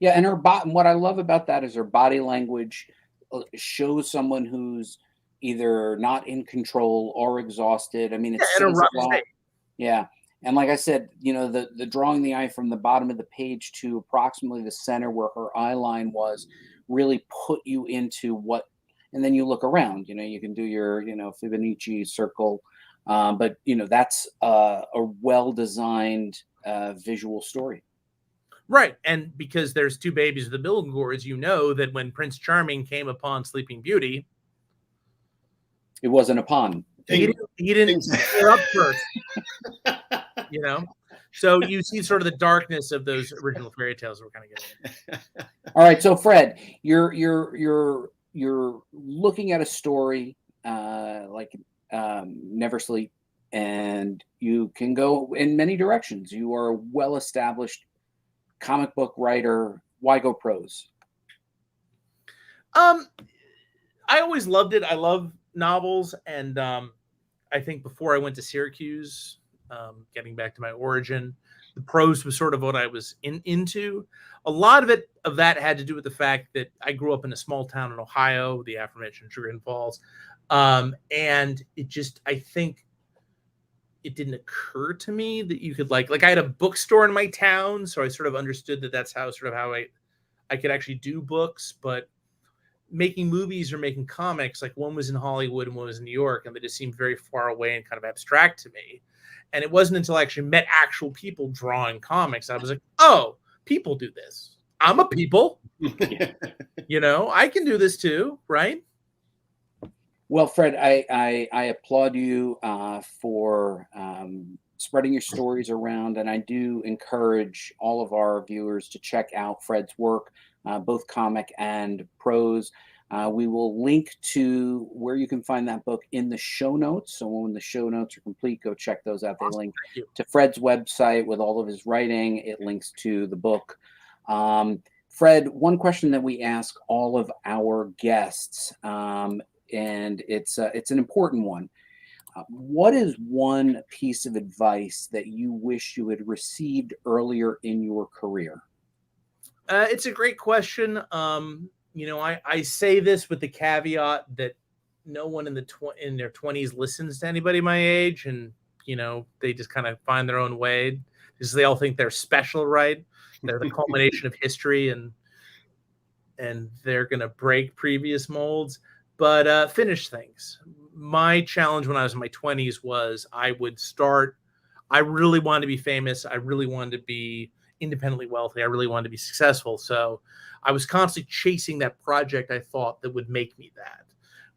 and her body. What I love about that is her body language shows someone who's either not in control or exhausted. I mean, it's in a rough state. Yeah, And like I said, the drawing the eye from the bottom of the page to approximately the center where her eye line was really put you into what, and then you look around, you can do your, Fibonacci circle. But that's a well-designed visual story. Right. And because there's two babies with the building gourds, that when Prince Charming came upon Sleeping Beauty, it wasn't a pun. He didn't pull up first. So you see sort of the darkness of those original fairy tales we're kind of getting. All right, so Fred, you're looking at a story like Never Sleep, and you can go in many directions. You are a well-established comic book writer. Why go prose? I always loved it. I love novels, and I think before I went to Syracuse, getting back to my origin, the prose was sort of what I was into. A lot of that had to do with the fact that I grew up in a small town in Ohio, the aforementioned Sugar Falls, and I think it didn't occur to me that you could like I had a bookstore in my town, so I sort of understood that that's how I could actually do books, but making movies or making comics, like one was in Hollywood and one was in New York, and they just seemed very far away and kind of abstract to me. And it wasn't until I actually met actual people drawing comics, I was like, oh, people do this. I'm a people. I can do this too, right? Well, Fred, I applaud you for spreading your stories around, and I do encourage all of our viewers to check out Fred's work, both comic and prose. We will link to where you can find that book in the show notes. So when the show notes are complete, go check those out. They link to Fred's website with all of his writing. It links to the book. Fred, one question that we ask all of our guests, and it's an important one. What is one piece of advice that you wish you had received earlier in your career? It's a great question. I say this with the caveat that no one in their 20s listens to anybody my age, and they just kind of find their own way because they all think they're special, right? They're the culmination of history, and they're gonna break previous molds. But finish things. My challenge when I was in my 20s was I really wanted to be famous. I really wanted to be independently wealthy. I really wanted to be successful. So I was constantly chasing that project I thought that would make me that.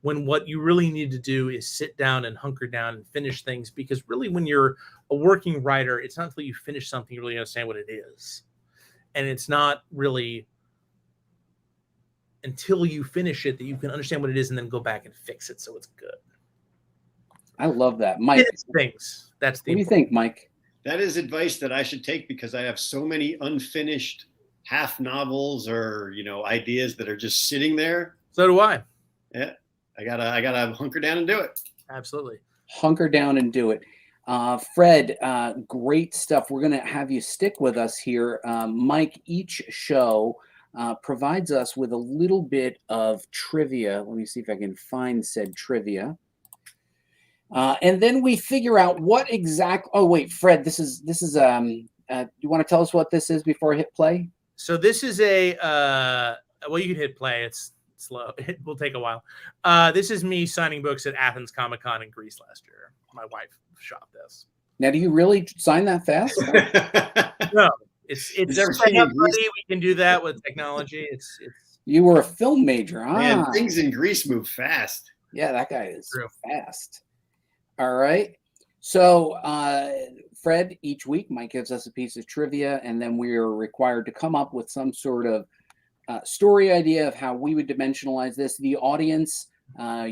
When what you really need to do is sit down and hunker down and finish things, because really when you're a working writer, it's not until you finish something you really understand what it is. And it's not really until you finish it that you can understand what it is and then go back and fix it so it's good. I love that. Mike, things. That's the what do you think, Mike? That is advice that I should take because I have so many unfinished half novels or, ideas that are just sitting there. So do I. Yeah. I gotta hunker down and do it. Absolutely. Hunker down and do it. Fred, great stuff. We're going to have you stick with us here. Mike, each show provides us with a little bit of trivia. Let me see if I can find said trivia. And then we figure out what exact. Oh wait, Fred, this is. You want to tell us what this is before I hit play? So this is a. Well, you can hit play. It's slow. It will take a while. This is me signing books at Athens Comic Con in Greece last year. My wife shot this. Now, do you really sign that fast? No, it's buddy. We can do that with technology. It's. You were a film major, huh? Man, things in Greece move fast. Yeah, that guy is fast. All right. So, Fred, each week, Mike gives us a piece of trivia, and then we are required to come up with some sort of story idea of how we would dimensionalize this. The audience, while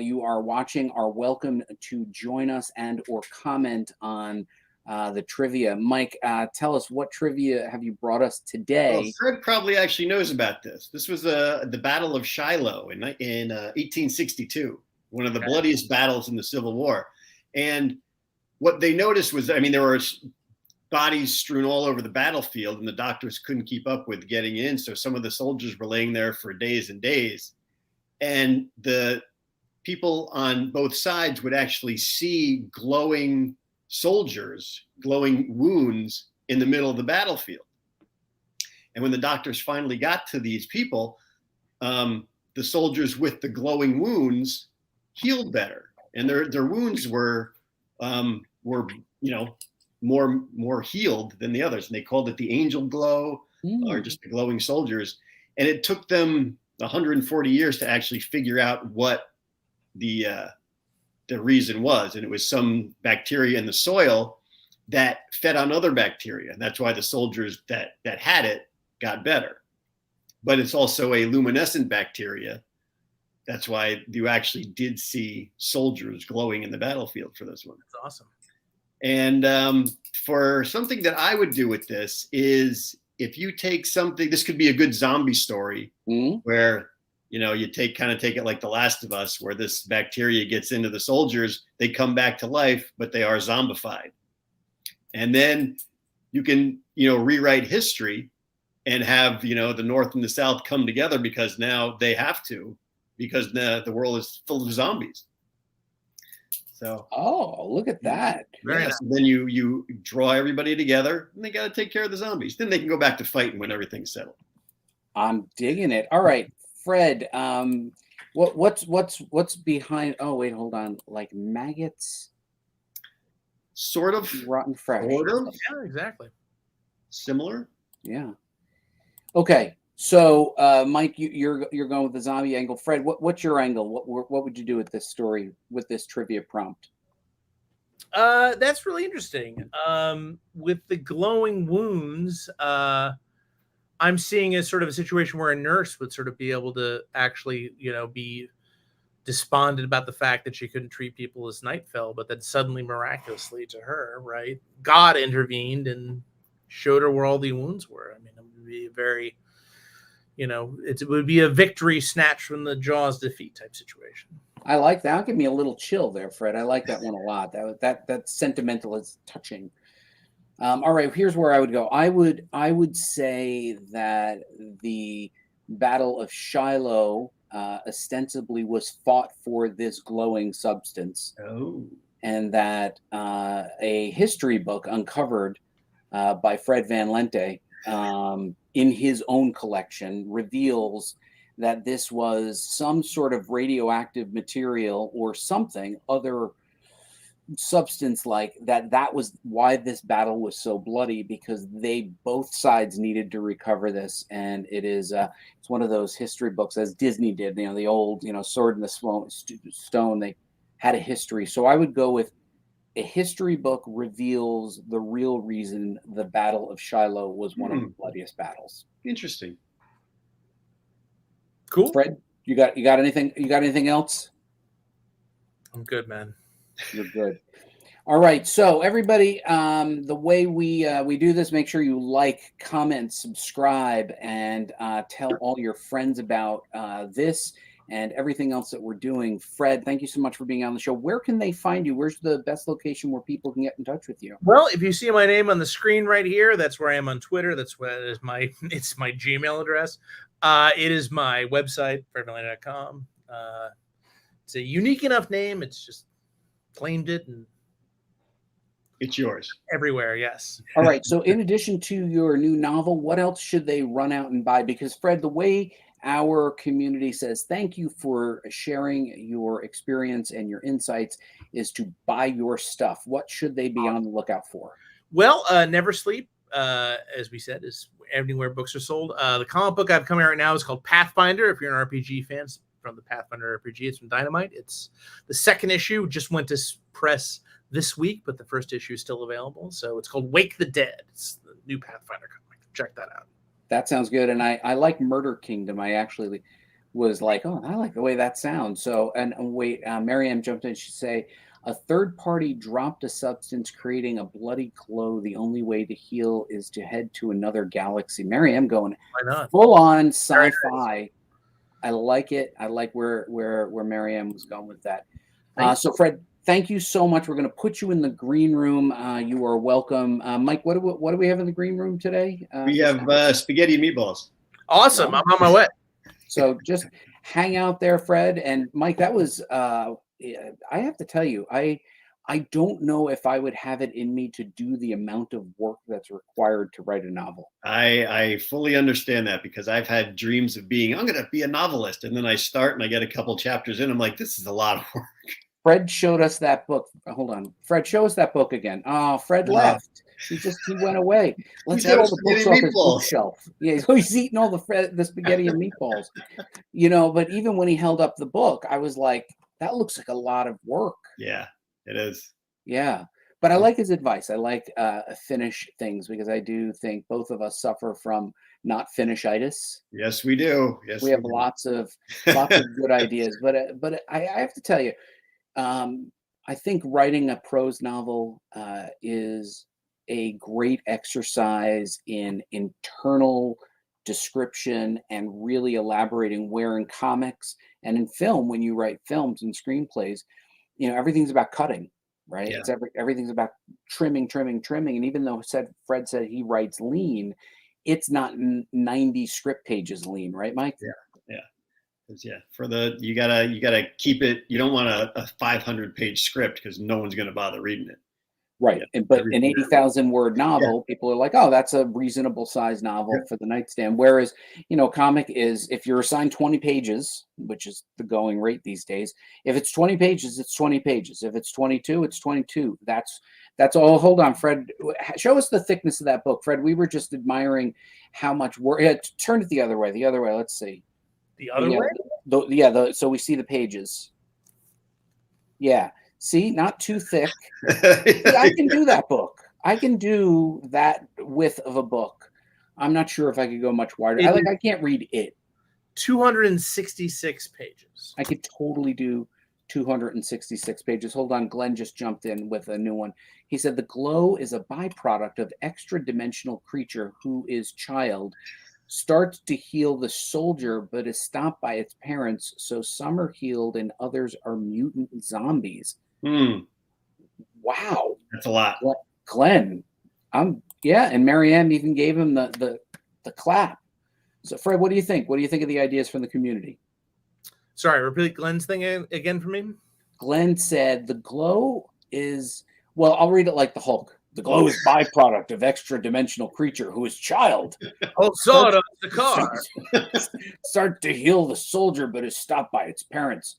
you are watching, are welcome to join us and or comment on the trivia. Mike, tell us, what trivia have you brought us today? Well, Fred probably actually knows about this. This was the Battle of Shiloh in 1862. One of the bloodiest battles in the Civil War. And what they noticed was, there were bodies strewn all over the battlefield and the doctors couldn't keep up with getting in. So some of the soldiers were laying there for days and days. And the people on both sides would actually see glowing soldiers glowing wounds in the middle of the battlefield. And when the doctors finally got to these people, the soldiers with the glowing wounds healed better, and their wounds were more healed than the others, and they called it the angel glow, or just the glowing soldiers. And it took them 140 years to actually figure out what the reason was, and it was some bacteria in the soil that fed on other bacteria, and that's why the soldiers that had it got better. But it's also a luminescent bacteria. That's why you actually did see soldiers glowing in the battlefield for this one. That's awesome. And for something that I would do with this is, if you take something, this could be a good zombie story where, you take it like The Last of Us, where this bacteria gets into the soldiers, they come back to life, but they are zombified. And then you can, rewrite history and have, the North and the South come together, because now they have to, because the world is full of zombies. So, look at that. Yeah, so then you draw everybody together, and they got to take care of the zombies. Then they can go back to fighting when everything's settled. I'm digging it. All right, Fred. What's behind? Oh wait, hold on. Like maggots. Sort of. Rotten fresh. Sort of. Yeah, exactly. Similar. Yeah. Okay. So, Mike, you're going with the zombie angle. Fred, what's your angle? What would you do with this story, with this trivia prompt? That's really interesting. With the glowing wounds, I'm seeing a sort of a situation where a nurse would sort of be able to actually, be despondent about the fact that she couldn't treat people as night fell, but then suddenly, miraculously to her, right, God intervened and showed her where all the wounds were. I mean, it would be a very, it would be a victory snatched from the jaws defeat type situation. I like that. That'll give me a little chill there, Fred. I like that one a lot. That sentimental is touching. All right, here's where I would go. I would say that the Battle of Shiloh ostensibly was fought for this glowing substance, and that a history book uncovered by Fred Van Lente in his own collection reveals that this was some sort of radioactive material or something other substance like that. That was why this battle was so bloody, because both sides needed to recover this. And it's one of those history books, as Disney did, the old, Sword in the Stone, they had a history. So I would go with a history book reveals the real reason the Battle of Shiloh was one of the bloodiest battles. Interesting. Cool. Fred, you got anything? You got anything else? I'm good, man. You're good. All right. So everybody, the way we do this, make sure you like, comment, subscribe, and tell all your friends about this and everything else that we're doing. Fred, thank you so much for being on the show. Where can they find you? Where's the best location where people can get in touch with you? Well, if you see my name on the screen right here, that's where I am on Twitter. That's where it's my Gmail address. It is my website, fredvanlente.com. It's a unique enough name. It's just claimed it, and it's yours everywhere. Yes. All right. So in addition to your new novel, what else should they run out and buy? Because Fred, the way our community says thank you for sharing your experience and your insights is to buy your stuff. What should they be on the lookout for? Well, Never Sleep, as we said, is anywhere books are sold. The comic book I've coming out right now is called Pathfinder. If you're an RPG fan, it's from the Pathfinder RPG. It's from Dynamite. It's the second issue, just went to press this week, but the first issue is still available. So it's called Wake the Dead. It's the new Pathfinder comic. Check that out. That sounds good. And I like Murder Kingdom. I actually was like, oh, I like the way that sounds. So, and wait, Marianne jumped in. She say, a third party dropped a substance creating a bloody glow. The only way to heal is to head to another galaxy. Marianne going full on sci-fi. I like it. I like where Marianne was going with that. So Fred, thank you so much. We're going to put you in the green room. You are welcome. Mike, what do we have in the green room today? We have spaghetti and meatballs. Awesome. I'm on my way. So just hang out there, Fred and Mike. That was, I have to tell you, I I don't know if I would have it in me to do the amount of work that's required to write a novel. I fully understand that, because I've had dreams of I'm going to be a novelist. And then I start and I get a couple chapters in. I'm like, this is a lot of work. Fred showed us that book. Hold on. Fred, show us that book again. Oh, Fred left. He went away. Let's get all the books off his bookshelf. Yeah, he's eating all the spaghetti and meatballs. But even when he held up the book, I was like, that looks like a lot of work. Yeah, it is. Yeah. But I like his advice. I like finish things, because I do think both of us suffer from not finishitis. Yes, we do. Yes, we have lots of good ideas. But I have to tell you, I think writing a prose novel is a great exercise in internal description and really elaborating, where in comics and in film, when you write films and screenplays, everything's about cutting, right? Yeah. It's everything's about trimming. And even though Fred said he writes lean, it's not 90 script pages lean, right, Mike? Yeah. You gotta keep it. You don't want a 500-page script, because no one's going to bother reading it. Right. But an 80,000 word novel, people are like, oh, that's a reasonable size novel for the nightstand. Whereas, comic is, if you're assigned 20 pages, which is the going rate these days, if it's 20 pages, it's 20 pages. If it's 22, it's 22. That's all. Hold on, Fred. Show us the thickness of that book, Fred. We were just admiring how much work. Turn it the other way. Let's see. The other way? So we see the pages. Yeah. See, not too thick. I can do that book. I can do that width of a book. I'm not sure if I could go much wider. I can't read it. 266 pages. I could totally do 266 pages. Hold on. Glenn just jumped in with a new one. He said the glow is a byproduct of extra-dimensional creature who is child, starts to heal the soldier but is stopped by its parents, so some are healed and others are mutant zombies. Wow, that's a lot. Glenn, and Marianne even gave him the clap. So Fred, what do you think? What do you think of the ideas from the community? Sorry, repeat Glenn's thing again for me. Glenn said the glow is, well, I'll read it like the Hulk. The glow is byproduct of extra-dimensional creature who is child. Sawdust the car. Start to heal the soldier, but is stopped by its parents.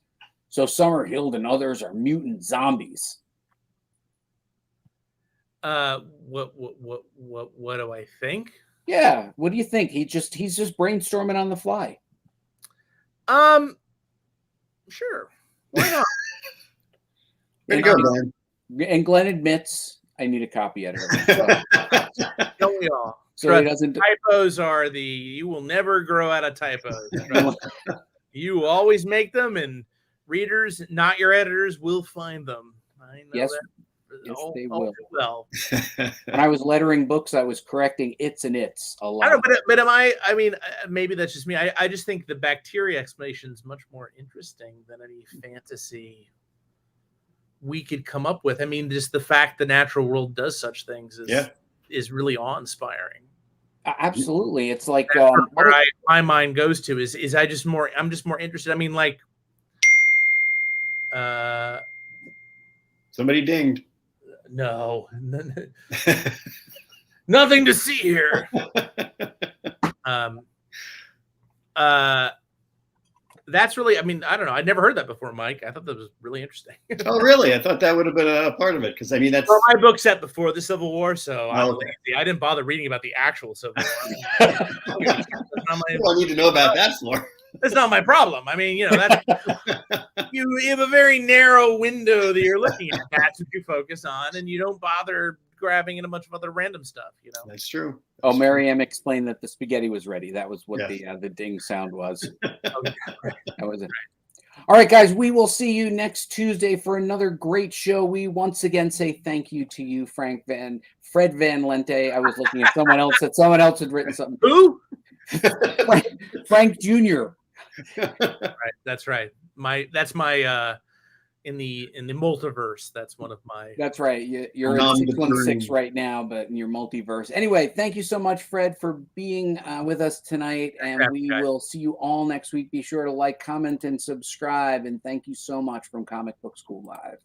So some are healed and others are mutant zombies. What do I think? Yeah, what do you think? He's just brainstorming on the fly. Sure. Why not? Way to go, Glenn. And Glenn admits I need a copy editor. Don't we all? So he doesn't. Typos are you will never grow out of typos. You always make them, and readers, not your editors, will find them. I know yes, that. Yes, they will. Well, when I was lettering books, I was correcting its and its a lot. I don't know, but am I? I mean, maybe that's just me. I just think the bacteria explanation is much more interesting than any fantasy we could come up with. I mean, just the fact the natural world does such things is really awe-inspiring. Absolutely, it's like where my mind goes to is I'm just more interested. I mean, like, somebody dinged. No, nothing to see here. That's really, I mean, I don't know. I'd never heard that before, Mike. I thought that was really interesting. Oh, really? I thought that would have been a part of it. Because, I mean, that's my book set before the Civil War, so I didn't bother reading about the actual Civil War. I need to know about that for. That's not my problem. I mean, you have a very narrow window that you're looking at. That's what you focus on, and you don't bother grabbing in a bunch of other random stuff. That's true. Miriam explained that the spaghetti was ready. That was what the ding sound was. Okay. That was it. All right, guys, we will see you next Tuesday for another great show. We once again say thank you to you, Fred Van Lente. I was looking at someone else that someone else had written something. Who? Frank Jr. Right, that's right. That's my in the multiverse. That's one of my. That's right. You're in 616 right now, but in your multiverse. Anyway, thank you so much, Fred, for being with us tonight, and we will see you all next week. Be sure to like, comment, and subscribe. And thank you so much from Comic Book School Live.